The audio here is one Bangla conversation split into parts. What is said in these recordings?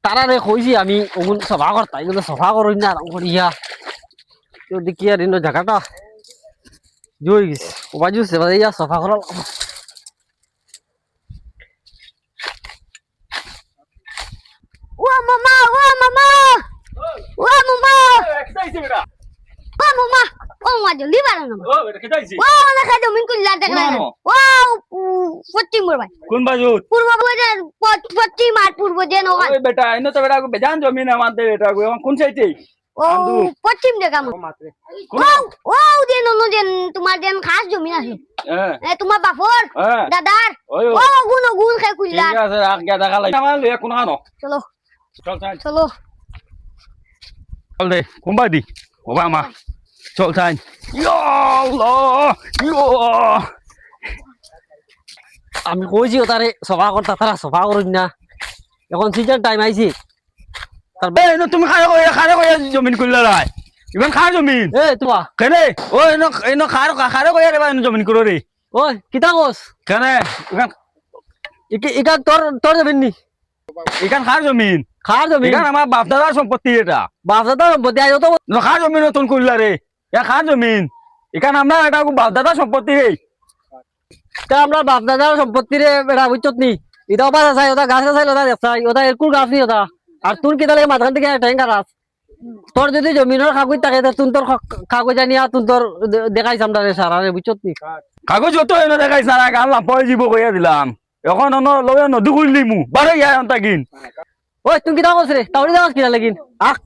তারা রে কইছি আমি ওগুলো সভা করতা এগুলো সভা করই না আরাম করিয়া কেউ দেখি আর ইনো জায়গাটা জুই গেছে ও বাজু সেবা দিয়া সভা করা ও মামা ও মামা ও মামা ও মামা ও মামা জলদি বাড়ানো ও না খাই জমিন কুল্লা দেখা ও পশ্চিম ভাই কোন বাজু পূর্ব বজেন পশ্চিম আর পূর্ব জেন ও ওই বেটা এনে তো বেটা বেজান জমিন আমাদের এটা কোন সাইডে ও পশ্চিম দেখা ও ও জেন নো জেন তোমার জেন খাস জমি আছে এ তোমার বাপর দাদার ও গুণ গুণ খাই কুল্লা ঠিক আছে রাখ গিয়া দেখা লাগে আমার লইয়া কোন হানো চলো চল চল চলো চল দে কোনবা দি ওবা মা চল চাই ইয়া আল্লাহ ইয়া আমি কইছি তারে সভা করতা তারা সভা করই না এখন সিজন টাইম আইছি এই নো তুমি খারে কইয়া জমিন কইলা লাই ইমান খার জমিন এ তুয়া কেনে ওই নো খারে কইয়া রে বাই জমিন করো রে ওই কিতা কস কেনে ইমান ইকা তোর তোর যাবেন নি ইকান খার জমিন খার জমি ইকান আমার বাপ দাদার সম্পত্তি এটা বাপ দাদা সম্পত্তি আইও তো নো খার জমিন নতুন কইলা রে ইয়া খার জমিন ইকান আমরা এটা বাপ দাদার সম্পত্তি রে তা আমরা বাপ দাদার সম্পত্তি রে বেড়া বুঝছত নি ইটা বাস আছে ওটা গাছ আছে ওটা দেখছাই ওটা এরকুল গাছ নি ওটা আর তুন কিতা লাগে মাঝখান থেকে ঠেঙ্গা গাছ তোর যদি জমিনের কাগজ থাকে তুন তোর কাগজ আনিয়া তুন তোর দেখাইছ আমরা রে সারা রে বুঝছত নি কাগজ যত এনে দেখাইছ না গান পয় জীব কইয়া দিলাম এখন লয়ে নদী কইলি মু বারে ইয়া অন্তা কিন ওই তুই কিতা কস রে তাওরি দাস কিনা লাগিন আখ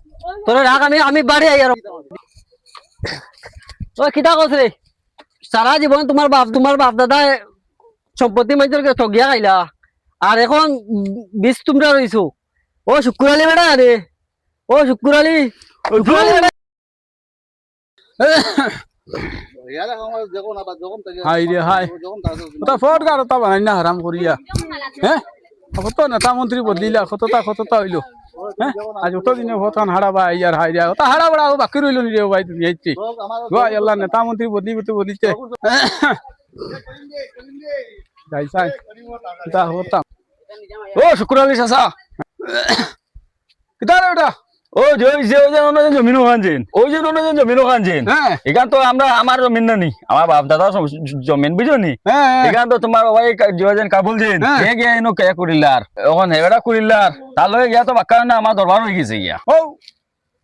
তোর রাখ আমি বাড়ি আই আর ওই কিতা কস রে সারা জীবন তোমার বাপ দাদা সম্পত্তি মাইজরকে ঠগিয়া খাইলা আর এখন বিষ তোমরা রইছো ও শুকুরালি বেটা রে ও শুকুরালি বেটা হাই রে হাই ওটা ফট গার ওটা বানাই না হারাম করিয়া হ্যাঁ কত নেতা মন্ত্রী বদলিলা কতটা হইলো হ্যাঁ আজ ওটা দিনে ভতান হারাবা ইয়ার হাই রে ওটা হারা বড়া বাকি রইলো নি রে ভাই তুমি এইছি গো আল্লাহ নেতা মন্ত্রী বদলিছে যাই সাই এটা হতাম ও শুকুরালি চাচা কিটা রে ওটা ও যে জমিন ওখানছেন ওই যে জমিন ওখানছেন হ্যাঁ এখান তো আমরা আমার জমিন না নি আমার বাপ দাদা জমিন বুঝো নি হ্যাঁ এখান তো তোমার ওই যেন কাবুল দিন হে গিয়া এনো কে করিলার এখন হেগড়া করিলার তার লগে গিয়া তো বাক্কা না আমার দরবার হয়ে গেছে গিয়া ও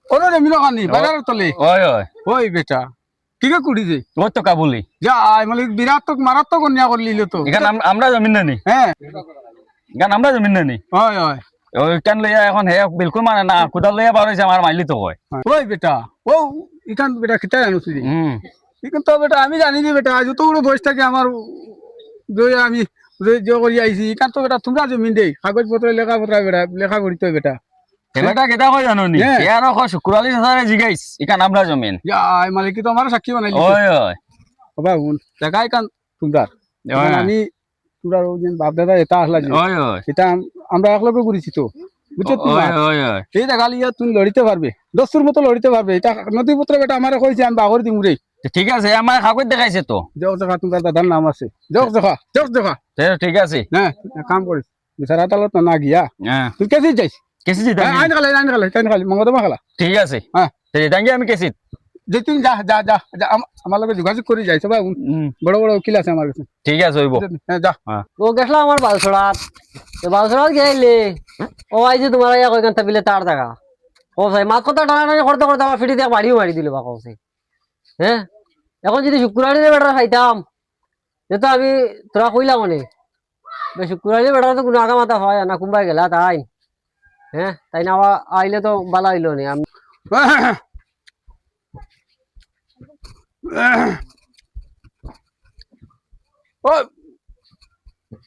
ওরে রে মিনো কানি বাজার তলে ওই ওই ওই বেটা কি কে কুড়ি দে ওই তো কাবুলি যা মালিক বিরাটক মারাত্মক অন্যায় করলিল তো এখান আমরা জমিন না নি হ্যাঁ এখান আমরা জমিন না নি হয় হয় ওইখান লইয়া এখন হে বিলকুল মানে না কোদাল লইয়া বার হয়েছে আমার মাইলি তো কয় ওই বেটা ও ইখান বেটা কিতা জানোস রে ইখান তো বেটা আমি জানি রে বেটা যত বড় বয়স থাকে আমার আমি যে করি আইছি ইখান তো বেটা তোমরা জমিন দেই কাগজ পত্র লেখাপত্র বেটা লেখা করিতে বেটা বেটা কেটা কয় জানো নি ইয়ার শুক্রালি সাসারে জিগাইস এখান আমরা জমিন যাই মালিক তো আমার সাক্ষী বানাইলি ওই ওই বাবা হুন দেখা ইখান তোমরা আমি তোমরা বাপ দাদা এটা আসলা ওই ওই এটা আমরা একলগে ঘুরেছি তো বুঝছো ওই ওই ওই এই দেখালি তুমি লড়িতে পারবে দস্তুর মতো লড়িতে পারবে এটা নথিপত্র বেটা আমার কইছে আমি বাগর দিম রে ঠিক আছে আমার কাগজ দেখাইছে তো যোগ দেখা তোমার দাদার নাম আছে যোগ দেখা ঠিক আছে হ্যাঁ কাম করিস বিচার আদালত না গিয়া হ্যাঁ তুই কেসি যাইস কেসি আইন খালি মঙ্গদমা খালা ঠিক আছে হ্যাঁ যাঙ্গি আমি কেসি যে তুই যা আমার লগে যোগাযোগ করে যাইছ ভাই বড় বড় উকিল আছে আমার কাছে ঠিক আছে হইব হ্যাঁ যা ও গেছলাম আমার বালছড়াত গেলে ও আইছে তোমার ইয়া কইখান তাবিলে তার দেখা ও ভাই মাত কথা টানাটানি করতে করতে আমার ফিটি দিয়ে বাড়িও মারি দিল বা কৌছে হ্যাঁ এখন যদি শুক্রবারে বেটা খাইতাম যেহেতু আমি তোরা কইলাম অনেক শুক্রবারে বেটা তো কোনো আগা মাথা হয় না কুম্বাই গেলা তাই হ্যাঁ তাই না আইলে তো বালা আইলো নি আমি ও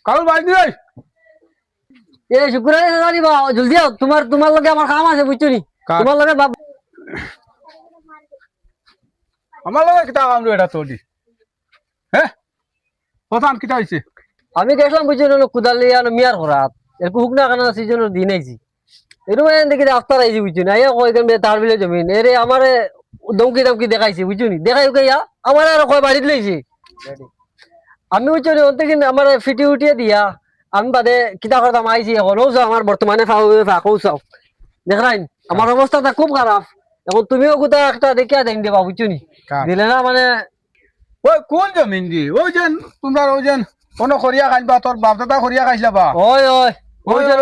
কাল বাইক রে এ শুক্রবারে জানিবা জলদি আও তোমার লগে আমার কাম আছে বুঝছো নি তোমার লগে বাপ আমার লগে কিতা কাম রে এটা তোদি হ্যাঁ প্রধান কিতা হইছে আমি গেছিলাম বুঝছো না কুদালিয়া মিয়ার ঘরাত এরকম হুক না কেন সিজনের দিন আইছি এরকম দেখি আফতার আইছি বুঝছো না ইয়া কয় কেন তার বিলে জমিন এরে আমারে দমকি দেখাইছে বুঝছো নি দেখাই ইয়া আমার আর কয় বাড়িতে লইছে আমি বুঝছো নি ওতে কিন্তু আমার ফিটি উঠিয়ে দিয়া আমি বাদে কিতা করতাম আইছি এখন ও আমার বর্তমানে ফাঁকও চাও দেখরাইন আমার অবস্থাটা খুব খারাপ এখন তুমিও কোথাও একটা দেখিয়া দেন দেবা বুঝছো নি কার? দিলে না মানে ওই কোন জমিন দি ওই যেন তোমরা ওই যেন কোনো খরিয়া খাইবা তোর বাপ দাদা খরিয়া খাইছিলা বা ওই ওই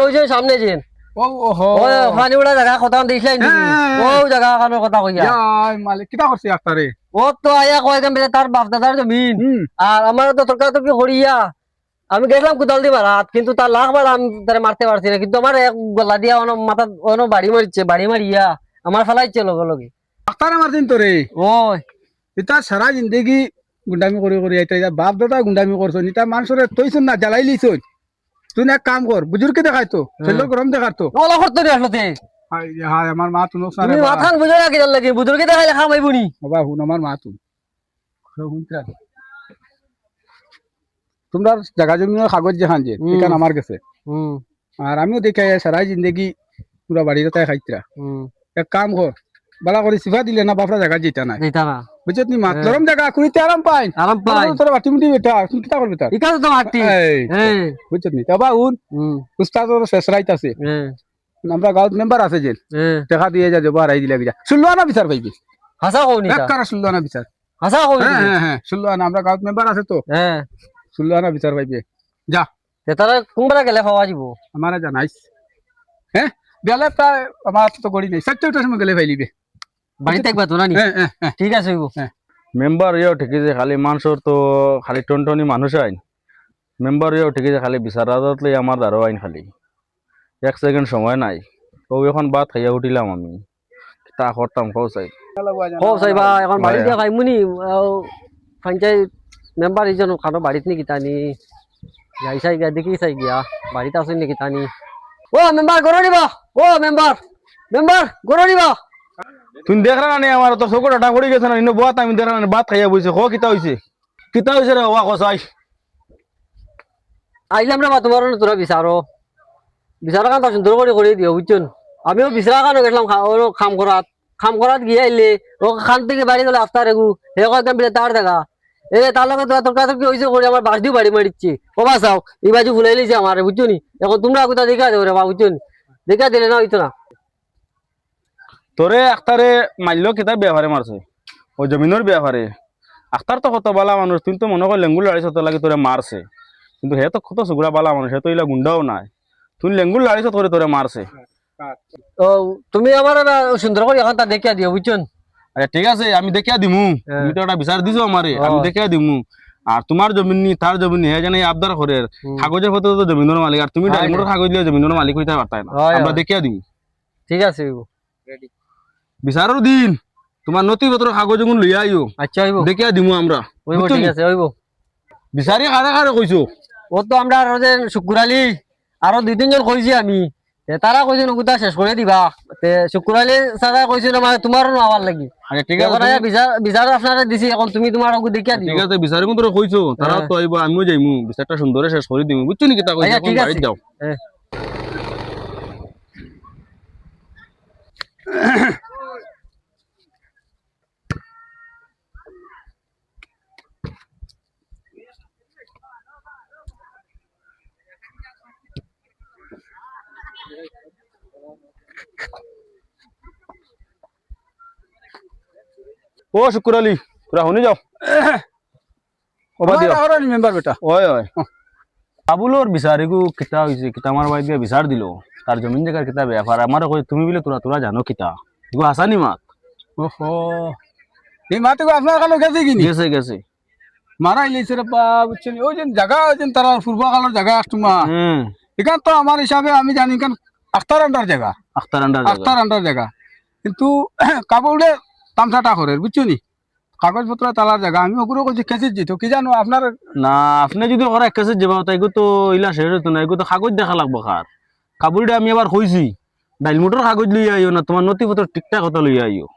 ওই যে সামনে যেন ও ওহো ওই ফানি উড়া জায়গা কথা দেখলেন ও জায়গা খানোর কথা কইয়া ইয়াই মালিক কিতা করছে আক্তারে ও তো আয়া কয় কেন তার বাপ দাদার জমিন আর আমার তো তর্কাতর্কি করিয়া আমি গেছিলাম কোদাল দিয়ে মারাত কিন্তু তার লাখ বার আমি তারা মারতে পারছি না কিন্তু আমার এক গলা দিয়া মাথা বাড়ি মারিছে বাড়ি মারিয়া আমার ফেলাইছে লগে লগে আক্তারে মারদিন তোরে ওই ইতা সারা জিন্দগি গুন্ডামি করে করে আইতা ইতা বাপ দাদা গুন্ডামি করছো ইতা মানুষরে তৈছন না জ্বালাই লিছন তুই এক কাম কর বুজুর্গকে দেখাইতো ছেলের গরম দেখাতো ওলা করতে রে আসলে হাই হাই আমার মা তুনো সারে তুমি মাথান বুঝে না কি জান লাগে বুজুর্গে দেখাইলে খামাইবো নি বাবা হুন আমার মা তুন হুনরা তোমরা জায়গা জমির কাগজ যেখান যে এখান আমার কাছে হুম আর আমিও দেখে সারা জিন্দগি পুরা বাড়িতে তাই খাইতরা হুম এক কাম কর বালা করে সিফা দিলে না বাপরা জায়গা যেটা নাই দিতা না বুঝছ নি মাত লরম জায়গা কুড়িতে আরাম পাই আরাম পাই তোর বাটি মুটি বেটা তুমি কিতা করবি তার ইকাজ তো মাটি হ্যাঁ বুঝছ নি তবা উন হুম উস্তাদ ওর শেষ রাইত আছে হ্যাঁ আমরা গাঁত মেম্বার আছে যে হ্যাঁ টাকা দিয়ে যা দেবো আড়াই দিলে গিয়া শুনলো না বিচার পাইবি হাসা কোনি এক কারা শুনলো না বিচার হাসা কোনি হ্যাঁ হ্যাঁ হ্যাঁ শুনলো না আমরা গাঁত মেম্বার আছে তো হ্যাঁ শুনলো না বিচার পাইবে যা তেতারা কোনটা গেলে খাওয়া যাব আমারে জানাইস হ্যাঁ বেলা প্রায় আমার তো করি নাই 7টার সময় গেলে পাইলিবে বাড়িতে একবার তো না নি হ্যাঁ হ্যাঁ হ্যাঁ ঠিক আছে হইব মেম্বার ইয়েও ঠিকই যে খালি মানুষের তো খালি টনটনি মানুষ আইন মেম্বার ইয়েও ঠিকই যে খালি বিচার আদালত লই আমার দ্বারাও আইন খালি 1 সেকেন্ড সময় নাই ও এখন বাদ খাইয়া উঠিলাম আমি তা করতাম কও চাই ও সাইবা এখন বাড়ি দিয়া খাইমুনি পঞ্চায়েত মেম্বার ইজন খানো বাড়িত নি কিতানি যাই চাই গিয়া দেখি চাই গিয়া বাড়িতে আসেন নি কিতানি ও মেম্বার গরো নিবা ও মেম্বার মেম্বার গরো নিবা তুমি দেখরা না আমার তো চকুর ডাটা পড়ে গেছে না ইনো বাত আমি দেখরা না বাত খাইয়া বইছে কিতা হইছে রে ওয়া কসাই আইলাম রে বা তোমার তোরা বিচারো বিচারা কাম সুন্দর করে দিও বুঝছেন আমিও বিচারা কানো গেছিলাম খাম করাত গিয়ে আইলে ও খান থেকে বাড়ি গেলে আফতার এগু হে কয়েকদিন বিলে তার দেখা এ তার লগে তর্কাতর্কি হয়েছে করে আমার বাস দিয়ে বাড়ি মারিচ্ছে ও বাসাও এই বাজু ভুলাই লিছে আমার বুঝছো নি এখন তোমরা কোথা দেখা দেবো রে বা বুঝছো নি দেখা দিলে না হইতো না তোরে আখতারে মারলো কিতা ব্যবহারে মারছে ও জমিনের ব্যবহারে আখতার তো কত বালা মানুষ তুই তো মনে কর লেঙ্গুল লাড়িছ তোর লাগে তোরে মারছে কিন্তু হে তো কত সুগুড়া বালা মানুষ হে তো ইলা গুন্ডাও নাই তুই লেঙ্গুল লাড়িছ তোরে তোরে মারছে ও তুমি আমার সুন্দর করে এখন তা দেখিয়া দিও বুঝছো আচ্ছা ঠিক আছে আমি দেখিয়া দিমু তুমি তো একটা বিচার দিছো আমারে আমি দেখিয়া দিমু আর তোমার জমিন নি তার জমিন নি হে জানি আবদার করে কাগজের পত্র তো জমিনের মালিক আর তুমি ডাইমোটর কাগজ দিয়ে জমিনের মালিক হইতে পারতাই না আমরা দেখিয়া দিমু ঠিক আছে বিচারের দিন তোমার নথিপত্র কাগজ গুণ লইয়া আইও আচ্ছা হইব দেখিয়া দিমু আমরা হইব ঠিক আছে হইব বিচারি কারে কারে কইছো ও তো আমরা আরো যে শুকুরালি আরো 2-3 জন কইছি আমি তারা কইছে নকুতা শেষ করে দিবা শুকুরালি সারা কইছে না মানে তোমারও আবার লাগি আচ্ছা ঠিক আছে বিচার আপনারা দিছি এখন তুমি তোমার ওকে দেখিয়া দিও ঠিক আছে বিচারি কোন তোরে কইছো তারাও তো আইবো আমিও যাইমু বিচারটা সুন্দরে শেষ করে দিমু বুঝছো নি কিতা কইছো কোন বাড়ি যাও ও শুকুর আলী তোরা শুনি যাও মেম্বার বেটা ওই ওই আবুলোর বিচারিগু কিতা হইছে কিতা আমার বাড়ি দিয়ে বিচার দিল তার জমিন জায়গার কিতা ব্যাপার আমার কই তুমি বলে তোরা তোরা জানো কিতা এগু হাসানি মাত ওহো এই মাতে আপনার কালো গেছে কিনি গেছে গেছে মারাই লেছে রে বা বুঝছেন ওই যে জায়গা আছেন তারা পূর্বকালের জায়গা তোমা এখান তো আমার হিসাবে আমি জানি কেন আখতার আন্ডার জায়গা আখতার আন্ডার জায়গা কিন্তু কাবুলে তামসাটা করে বুঝছো নি কাগজপত্র তালার জায়গা আমি ওগুলো করছি কেসে যেত কি জানো আপনার না আপনি যদি ওরা কেসে যাবা তাইগো তো ইলা শেষ হতো না এগো তো কাগজ দেখা লাগবো কার কাবুলটা আমি আবার কইছি ডাইলমোটর কাগজ লইয়া আইও না তোমার নথিপত্র ঠিকঠাক কথা লইয়া আইও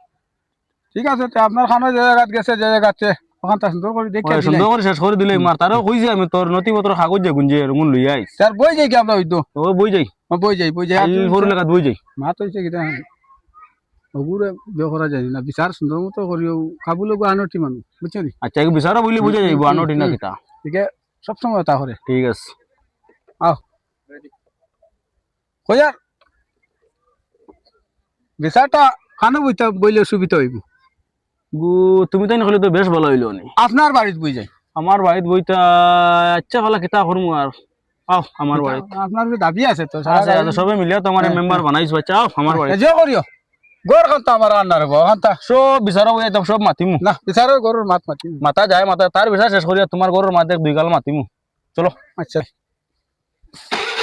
ঠিক আছে আপনার খানো যে জায়গাত গেছে যে জায়গাতে ওখানটা সুন্দর করে দেখে সুন্দর করে শেষ করে দিলে মার তারও কইছি আমি তোর নথিপত্র কাগজ যে গুঞ্জে এরকম লইয়া আইস স্যার বই যাই কি আমরা হইতো ও বই যাই বই যাই ফোর লেখাত বই যাই মা তো হইছে কিটা ওগুরে বিয়ে করা যায় না বিচার সুন্দর মতো করিও কাবুলে আনটি মানুষ বুঝছো নি আচ্ছা এগো বিচারা বইলে বুঝা যাইব আনোটি না কিতা ঠিক সবসময় তা করে ঠিক আছে আও কইয়ার বিচারটা খানো বইতে বইলে সুবিধা হইব তুমি তাই নকলে তো বেশ ভালো হইলো নি আপনার বাড়িত বই যায় আমার বাড়িত বইতা আচ্ছা ভালো কিতা করমু আর আও আমার বাড়িত আপনার যে দাবি আছে তো আচ্ছা আচ্ছা সবে মিলিয়া তোমার মেম্বার বানাইছো আচ্ছা আও আমার বাড়িত যে করিও গড় খান্তা আমার আন্ডার হবো খান্তা সব বিচারা বই একদম সব মাতিমু না বিচারের গরুর মাত মাতি মাথা যায় মাথা তার বিচার শেষ করিয়া তোমার গরুর মাঝে দুই গাল মাতিমু চলো আচ্ছা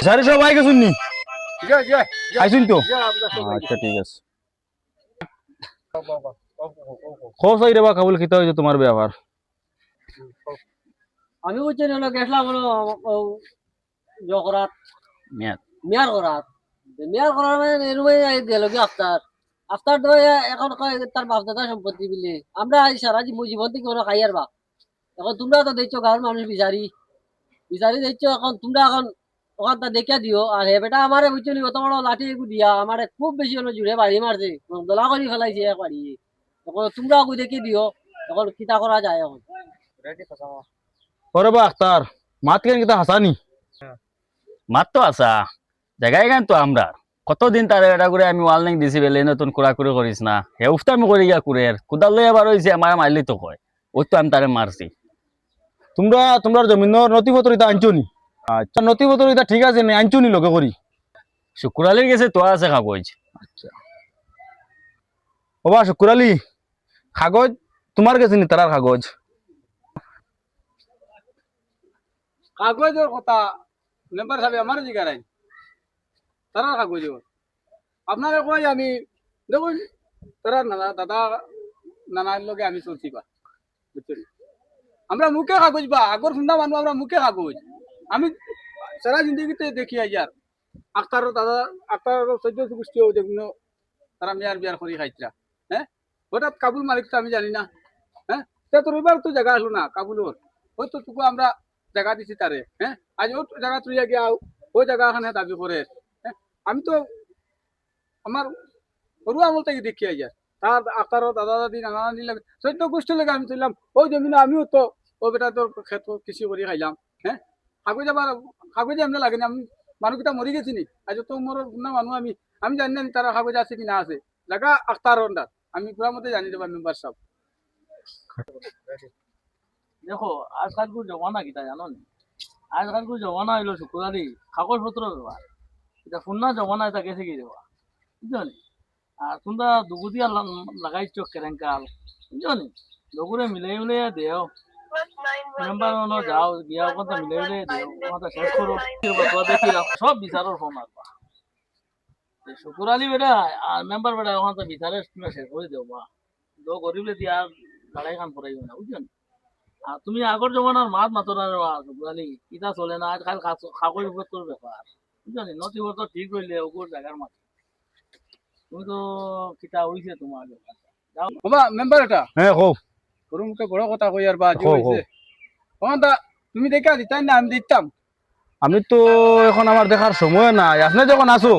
সারি সব আই গেছুন নি জয় জয় আইসুন তো আচ্ছা ঠিক আছে খোঁজ আই রেবা কাবুল কিতা হইছে তোমার ব্যবহার আমি বুঝছি না গেছিলাম হলো জকরাত মেয়াদ মেয়ার করাত মেয়ার করার মানে এরমই গেল কি আফতার আফতার তো এখন কয় তার বাপ দাদা সম্পত্তি বিলে আমরা সারা জীবন থেকে ওরা খাই আর বা এখন তোমরা তো দেখছো গাঁর মানুষ বিচারি বিচারি দেখছো এখন তোমরা এখন ওখান তা দেখিয়া দিও আর হে বেটা আমারে বুঝছো নি অত বড় লাঠি এগু দিয়া আমারে খুব বেশি হলো জুড়ে বাড়ি মারছে দোলা করি ফেলাইছে এক বাড়ি এখন তোমরা ওগু দেখি দিও এখন কিতা করা যায় এখন ওরে বা আখতার মাত কেন কিতা হাসানি মাত তো আসা জায়গায় গান তো আমরা কতদিন তারে এটা করে আমি ওয়ার্নিং দিছি বেলে নতুন কুড়াকুড়ি করিস না হে উফতামি করি গিয়া কুড়ের কুদাল লই আবার হয়েছে আমার মারলি তো কয় ওই তো আমি তারে মারছি তোমরা তোমার জমিনের নথিপত্র ইতা আনছো নি আচ্ছা নথিপত্র ইতা ঠিক আছে নি আনছো নি লগে করি শুক্রালির গেছে তো আছে কাগজ ওবা শুকুরালি কাগজ তোমার কাছে নি তারার কাগজ কাগজের কথা মেম্বার সাহেব আমার জিগার আইন তারা কাগজ আপনারা কই আমি দেখুন তারা নানা দাদা নানার লগে আমি চলছি বা বুঝছেন আমরা মুখে কাগজ বা আগর শুননা মানুষ আমরা মুখে কাগজ আমি সারা জিন্দগিতে দেখি আইয়ার আক্তারও দাদা আক্তারও সহ্য গোষ্ঠীও যেগুলো তারা মেয়ার বিয়ার করি খাইতরা হ্যাঁ হঠাৎ কাবুল মালিক তো আমি জানি না হ্যাঁ তা তো রবিবার তো জায়গা আসলো না কাবুলর হয়তো টুকু আমরা জায়গা দিছি তারে হ্যাঁ আজ ও জায়গা তুই গিয়া ওই জায়গা এখানে দাবি করে হ্যাঁ আমি তো আমার সরু আমল থেকে দেখি আইয়ার তার আক্তারও দাদা দাদি নানা নানি লাগে সৈন্য গোষ্ঠী লেগে আমি চললাম ওই জমিনে আমিও তো ও বেটা তোর ক্ষেত কৃষি করে খাইলাম হ্যাঁ কাগজ আবার কাগজে এমনি লাগে না আমি মানুহকেইটা মরি গেছি নি আজ তো মোর না মানুষ আমি আমি জানি না তারা কাগজ আছে কি না আছে জায়গা আক্তার অন্ডার আমি পুরা মতে জানি দেবা মেম্বার সাহেব দেখো আজকালকার জমানা কিতা জানো নি আজকালকার জমানা হইলো শুক্রারি কাগজ পত্র ব্যবহার এটা ফুন্না জমানা এটা গেছে কি দেওয়া বুঝছো নি আর তোমরা দুগুদিয়া লাগাইছো কেরেঙ্কাল বুঝছো নি দুগুরে মিলাই মিলাই দেও মেম্বার যাও গিয়া ওখান মিলাই মিলাই দেও ওখান শেষ করো দেখি সব বিচারের ফোন আসবা শুক্রালি বেটা আর মেম্বার বেটা ওখান বিচারে শেষ করে দেও বা গরিবলে দিয়া লড়াই খান পড়াইবে না বুঝছো নি আর তুমি আগর জমানার মাত মাতো না রে শুক্রালি কিতা চলে না আজকাল কাগজ পত্র ব্যাপার বুঝছো নি নথিপত্র ঠিক হইলে ওগুর জায়গার মাছ তুমি তো কিতা হইছে তোমার যাও বাবা মেম্বার এটা হ্যাঁ কও তোর মুখে বড় কথা কই আর বা হো, হো। তখন তা তুমি দেখা দিতাই না আমি দিতাম আমি তো এখন আমার দেখার সময় নাই আপনি যখন আসো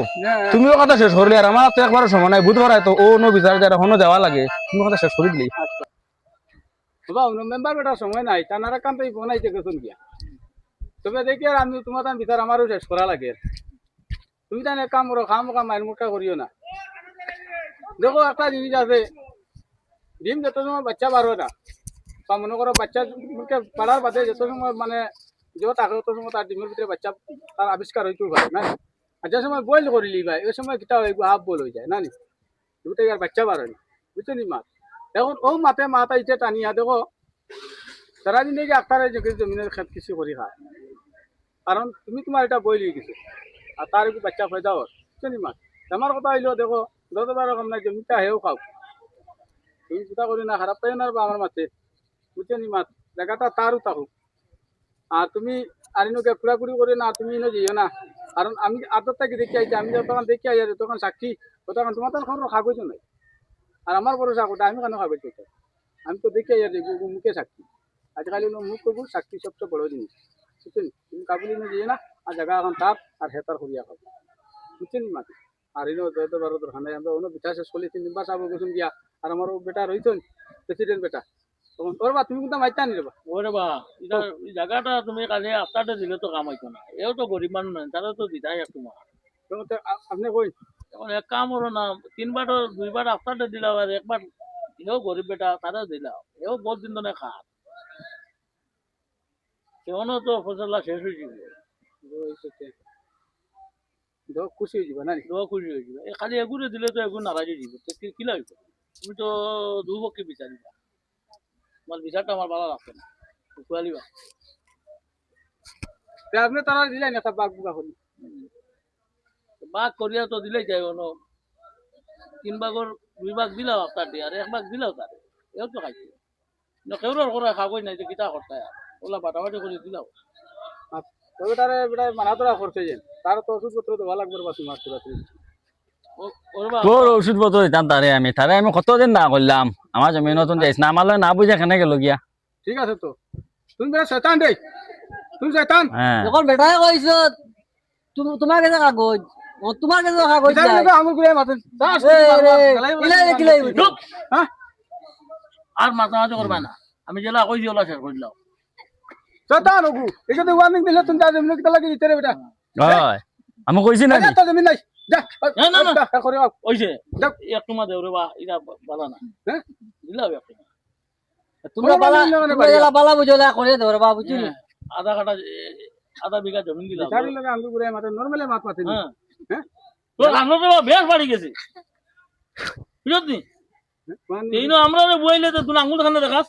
তুমিও কথা শেষ করলে আর আমার তো একবার সময় নাই বুধবার তো ও নো বিচার যারা এখনো যাওয়া লাগে তুমি কথা শেষ করে দিলি বাবা মেম্বার বেটা সময় নাই তানারা কাম তাই বনাইতে গেছুন গিয়া তবে দেখি আর আমি তোমার তার বিচার আমারও শেষ করা লাগে তুমি তাই এক কাম করো খাম মায়ের মুখটা করিও না দেখো একটা জিনিস আছে ডিম যত সময় বাচ্চা বার হয় না বা মনে করো বাচ্চা মুখে পাড়ার বাদে যত সময় মানে যে থাকে তত সময় তার ডিমের ভিতরে বাচ্চা তার আবিষ্কার হইতেও পারে না আর যে সময় বয়েল করিলি ভাই ওই সময় কিটা হয় হাফ বল হয়ে যায় না নি দুটাই আর বাচ্চা বার হয় না বুঝছো নি মাছ এখন ও মাতে মাথা ইটে টানিয়া দেখো সারা দিন দেখি আক্তারে জমিনের খেত কৃষি করি খায় কারণ তুমি তোমার এটা বই লিয়ে গেছো আর তার একটু বাচ্চা ফায়দা হর বুঝছো নি মাছ আমার কথা হইলো দেখো যতবার রকম নাই জমিটা হেও খাও তুমি চিন্তা করি না খারাপ পাই না বা আমার মাতে বুঝছো নি মাছ জায়গাটা তারও থাকুক আর তুমি আর ইনোকে কুড়াকুড়ি করে না তুমি ইনো যাইও না কারণ আমি আদরটাকে দেখি আইছি আমি যতক্ষণ দেখি আই তখন সাক্ষী তখন তোমার তো কোনো কাগজও নাই আর আমার বড় সাক্ষী আমি কেন কাগজ করতে আমি তো দেখি আই মুখে সাক্ষী আজকাল মুখ কবু সাক্ষী সবচেয়ে বড় জিনিস বুঝছো নি তুমি কাবুলি ইনো যাইও না আর জায়গা এখন তার আর হেতার করিয়া খাবো বুঝছো নি মাতি আর ইনো যত বারো দরকার নাই আমরা অন্য পিঠা শেষ করলে 3 বার সাবো গেছুন গিয়া আর আমার বেটা রইছেন প্রেসিডেন্ট বেটা ওর বা তুমি কোনটা মাইতা নি রে বা ওরে বা এটা এই জায়গাটা তুমি কালি আফটারটা দিলে তো কাম হইতো না এও তো গরিব মানুষ নয় তারা তো দিতাই এক তোমার আপনি কই এখন এক কাম হলো না 3 বার 2 বার আফটারটা দিলাম আর একবার এও গরিব বেটা তারা দিলাম এও বহুত দিন ধরে খা কেমন তো ফসলটা শেষ হয়ে যাবে খুশি হয়ে যাবে না দোয়া খুশি হয়ে যাবে খালি এগুলো দিলে তো এগুলো নারাজ হয়ে যাবে তো কি লাগবে তুমি তো দুপক্ষে বিচারিবা আমার বিচারটা আমার ভালো লাগছে না কুয়ালিবা আপনি তারা দিলেন একটা বাঘ বুকা করি বাঘ করিয়া তো দিলেই যাই অন্য 3 ভাগর 2 ভাগ দিলাও আপনার দিয়ে আর 1 ভাগ দিলাও তার এও তো খাইছে কেউর করে খাবই নাই তো কিতা করতে ওলা বাটাবাটি করে দিলাও তবে তারে বেটা মানা তোরা করছে যে তার তো ওষুধপত্র তো ভালো লাগবে বা তোমার তোরা ওরে বা তোর ওষুধ পত্র দিতাম তারে আমি কতদিন না করলাম আমার জমি নতুন যাইস না আমার লগে না বুঝে কেন গেল গিয়া ঠিক আছে তো তুমি বেটা শয়তান রে তুমি শয়তান হ্যাঁ যখন বেটাই কইছো তোমার কাছে কাগজ ও তোমার কাছে কাগজ বিচার নাই। লোক আঙুল গুলাই মাথেন দাস এ, কিলাই কিলাই চুপ! হ্যাঁ আর মাঝামাঝি করবা না আমি যেলা কইছি ওলা শেষ করে দিলাও শয়তান ওগু এই যদি ওয়ার্নিং দিলে তুমি যা জমি কিতা লাগি দিতে রে বেটা হয় আমি কইছি না আচ্ছা তো জমি নাই যা না, না। করে ওইছে যাও। এক তোমার দেওরে বা এটা বালা না হ্যাঁ দিলাও এক তোমার তোমরা বালা তোমরা যেলা বালা বুঝলা করে ধরে বাবু চিনি হ্যাঁ, আধা কাটা আধা বিঘা জমি দিলাম বিচারি লোক আঙুল গুলাই মাথেন নরমালি মাত পাতেন হ্যাঁ হ্যাঁ তো রান্না তো বেশ বাড়ি গেছে বুঝলি এই না আমরা বইলে তো তুই আঙুল খানে দেখাস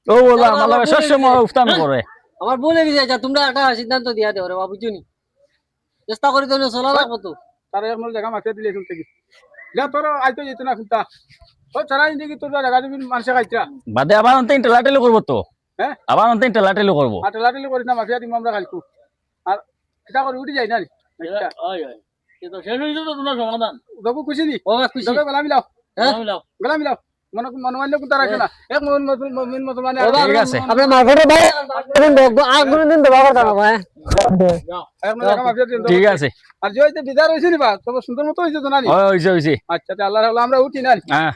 ও বলা আমার লগে সবসময় উফতাম করে আমার বলে গেছে আচ্ছা তোমরা একটা সিদ্ধান্ত দিয়া দেও রে বাবু চিনি চেষ্টা করি তো চলা লাগবো তো তার এক নল জায়গা মাথা দিলে শুনতে কি যা তোর আইতো যেত না খুঁজতা ও ছাড়া ইন্দি কি তোর জায়গা জমি মানুষে খাইছা বাদে আবার অন্তে টেলাটেলি করবো তো হ্যাঁ আবার অন্তে টেলাটেলি করবো আর টেলাটেলি করিস না মাফিয়া দিম আমরা খাইকু আর এটা করে উঠি যাই না রে আচ্ছা ওই ওই এ তো শেষ হয়েছে তো তোমার সমাধান বাবু খুশি নি ও খুশি যাবে গলা মিলাও মিলাও গলা মিলাও মনে মানলে কোথা রাখে না এক মিন মুসলমানে ঠিক আছে আপনি মার্কেটে ভাই আগুন দিন দেবা করতা না ভাই যাও এক জায়গা মাফিয়া দিন ঠিক আছে আর যে হইতে বিদার হইছে নি বা তবে সুন্দর মতো হইছে তো না নি হইছে আচ্ছা তে আল্লাহর আমরা উঠি না হ্যাঁ